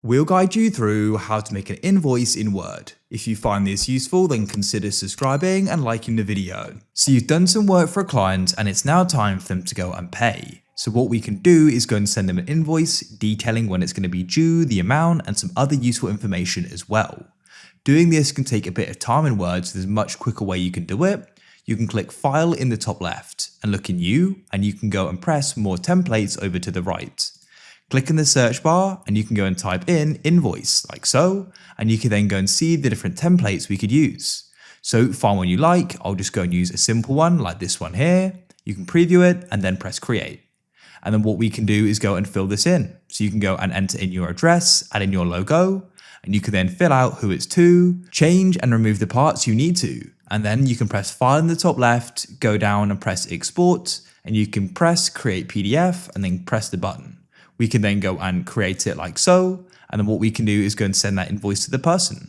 We'll guide you through how to make an invoice in Word. If you find this useful, then consider subscribing and liking the video. So you've done some work for a client and it's now time for them to go and pay. So what we can do is go and send them an invoice detailing when it's going to be due, the amount, and some other useful information as well. Doing this can take a bit of time in Word, so there's a much quicker way you can do it. You can click File in the top left and look in New, and you can go and press More Templates over to the right. Click in the search bar and you can go and type in invoice like so, and you can then go and see the different templates we could use. So find one you like. I'll just go and use a simple one like this one here. You can preview it and then press create. And then what we can do is go and fill this in. So you can go and enter in your address, add in your logo, and you can then fill out who it's to, change and remove the parts you need to. And then you can press file in the top left, go down and press export, and you can press create PDF and then press the button. We can then go and create it like so, and then what we can do is go and send that invoice to the person.